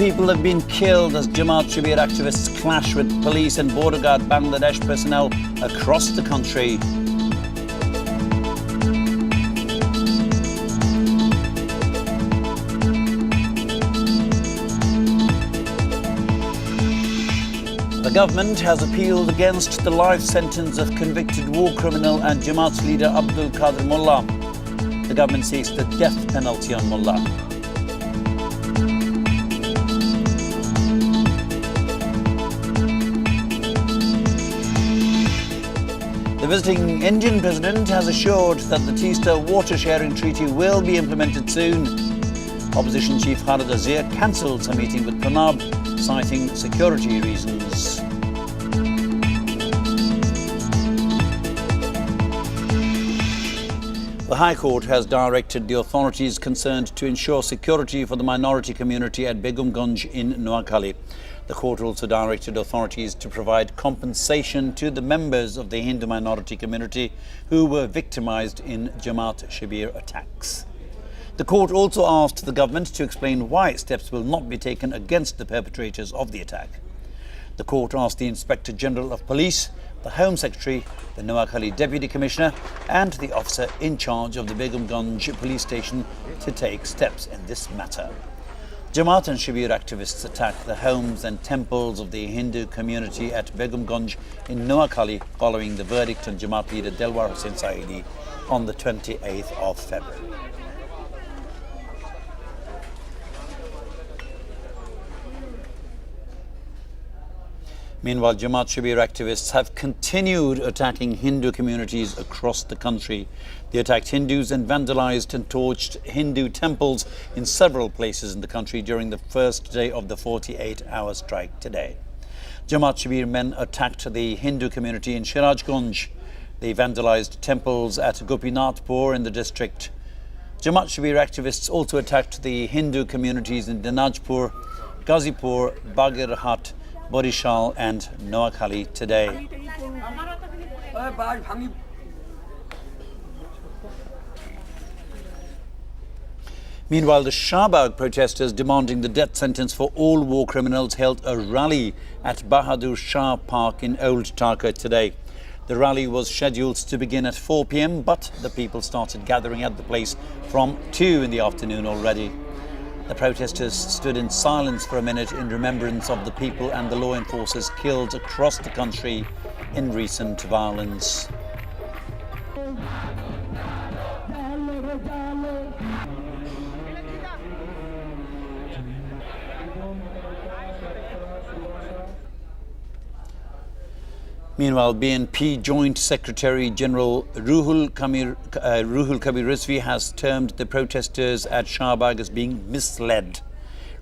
people have been killed as Jamaat Shibir activists clash with police and border guard Bangladesh personnel across the country. The government has appealed against the life sentence of convicted war criminal and Jamaat's leader Abdul Qadir Mullah. The government seeks the death penalty on Mullah. The visiting Indian president has assured that the Teesta water sharing treaty will be implemented soon. Opposition chief Khaleda Zia cancelled a meeting with Pranab, citing security reasons. The High Court has directed the authorities concerned to ensure security for the minority community at Begumganj in Noakhali. The court also directed authorities to provide compensation to the members of the Hindu minority community who were victimized in Jamaat Shibir attacks. The court also asked the government to explain why steps will not be taken against the perpetrators of the attack. The court asked the Inspector General of Police, the Home Secretary, the Noakhali Deputy Commissioner and the officer in charge of the Begumganj police station to take steps in this matter. Jamaat and Shibir activists attacked the homes and temples of the Hindu community at Begumganj in Noakhali following the verdict on Jamaat leader Delwar Hussain Saidi on the 28th of February. Meanwhile, Jamaat Shibir activists have continued attacking Hindu communities across the country. They attacked Hindus and vandalized and torched Hindu temples in several places in the country during the first day of the 48-hour strike today. Jamaat Shibir men attacked the Hindu community in Shirajganj. They vandalized temples at Gopinathpur in the district. Jamaat Shibir activists also attacked the Hindu communities in Dinajpur, Ghazipur, Bagirhat, Borishal and Noakhali today. Meanwhile, the Shahbag protesters demanding the death sentence for all war criminals held a rally at Bahadur Shah Park in Old Dhaka today. The rally was scheduled to begin at 4 p.m, but the people started gathering at the place from 2 in the afternoon already. The protesters stood in silence for a minute in remembrance of the people and the law enforcers killed across the country in recent violence. Meanwhile, BNP Joint Secretary General Ruhul Kabir Rizvi has termed the protesters at Shahbag as being misled.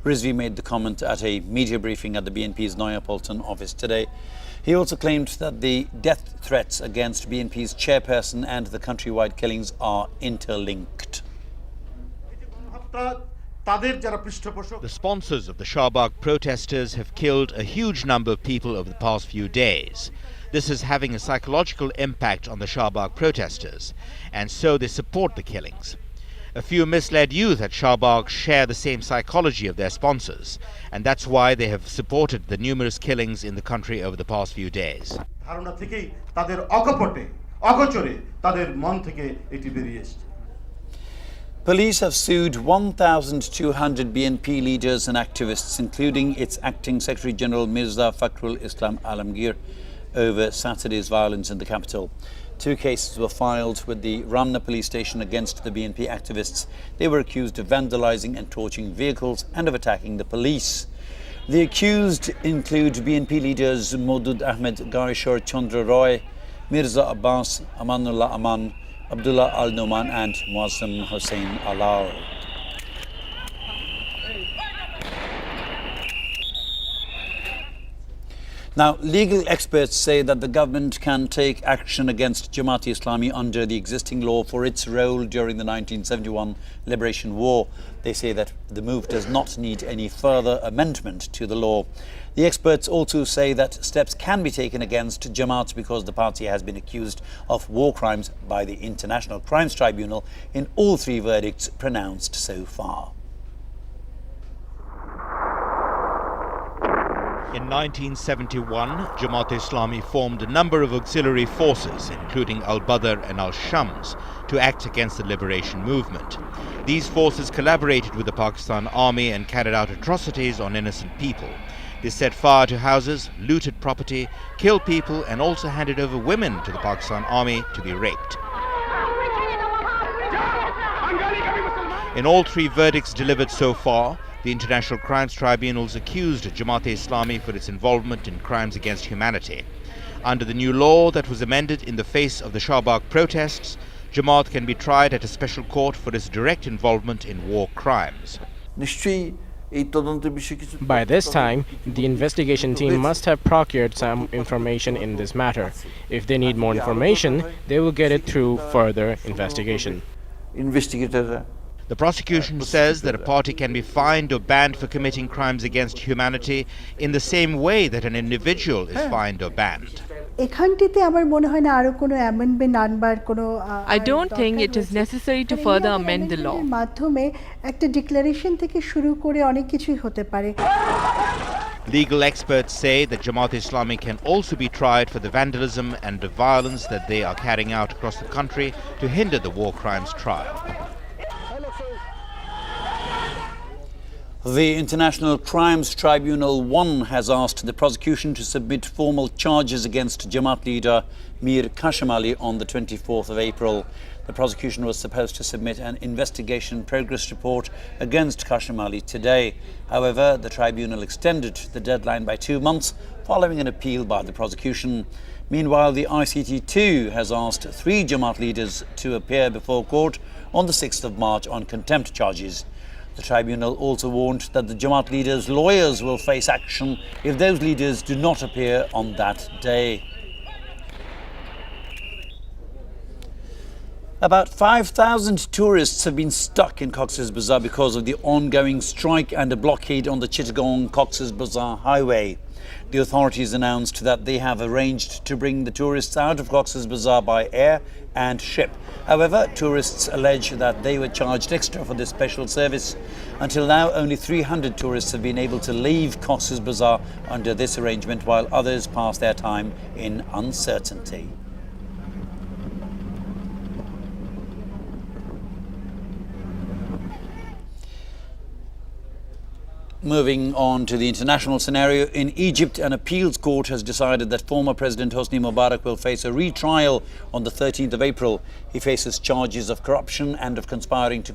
Rizvi made the comment at a media briefing at the BNP's Neapolitan office today. He also claimed that the death threats against BNP's chairperson and the countrywide killings are interlinked. The sponsors of the Shahbag protesters have killed a huge number of people over the past few days. This is having a psychological impact on the Shahbag protesters, and so they support the killings. A few misled youth at Shahbag share the same psychology of their sponsors, and that's why they have supported the numerous killings in the country over the past few days. Police have sued 1,200 BNP leaders and activists, including its acting Secretary General Mirza Fakhrul Islam Alamgir, over Saturday's violence in the capital. 2 cases were filed with the Ramna police station against the BNP activists. They were accused of vandalizing and torching vehicles and of attacking the police. The accused include BNP leaders Modud Ahmed Gaishar Chandra Roy, Mirza Abbas, Amanullah Aman, Abdullah Al-Noman and Muazzam Hussain Alal. Now, legal experts say that the government can take action against Jamaat-e-Islami under the existing law for its role during the 1971 Liberation War. They say that the move does not need any further amendment to the law. The experts also say that steps can be taken against Jamaat because the party has been accused of war crimes by the International Crimes Tribunal in all 3 verdicts pronounced so far. In 1971, Jamaat-e-Islami formed a number of auxiliary forces, including Al-Badr and Al-Shams, to act against the liberation movement. These forces collaborated with the Pakistan Army and carried out atrocities on innocent people. They set fire to houses, looted property, killed people, and also handed over women to the Pakistan Army to be raped. In all three verdicts delivered so far, the International Crimes Tribunals accused Jamaat-e-Islami for its involvement in crimes against humanity. Under the new law that was amended in the face of the Shahbag protests, Jamaat can be tried at a special court for its direct involvement in war crimes. By this time, the investigation team must have procured some information in this matter. If they need more information, they will get it through further investigation. The prosecution says that a party can be fined or banned for committing crimes against humanity in the same way that an individual is fined or banned. I don't think it is necessary to further amend the law. Legal experts say that Jamaat-e-Islami can also be tried for the vandalism and the violence that they are carrying out across the country to hinder the war crimes trial. The International Crimes Tribunal 1 has asked the prosecution to submit formal charges against Jamaat leader Mir Kashim Ali on the 24th of April. The prosecution was supposed to submit an investigation progress report against Kashim Ali today. However, the tribunal extended the deadline by 2 months following an appeal by the prosecution. Meanwhile, the ICT too has asked 3 Jamaat leaders to appear before court on the 6th of March on contempt charges. The tribunal also warned that the Jamaat leaders' lawyers will face action if those leaders do not appear on that day. About 5,000 tourists have been stuck in Cox's Bazar because of the ongoing strike and a blockade on the Chittagong-Cox's Bazar highway. The authorities announced that they have arranged to bring the tourists out of Cox's Bazar by air and ship. However, tourists allege that they were charged extra for this special service. Until now, only 300 tourists have been able to leave Cox's Bazar under this arrangement, while others pass their time in uncertainty. Moving on to the international scenario, in Egypt, an appeals court has decided that former President Hosni Mubarak will face a retrial on the 13th of April. He faces charges of corruption and of conspiring to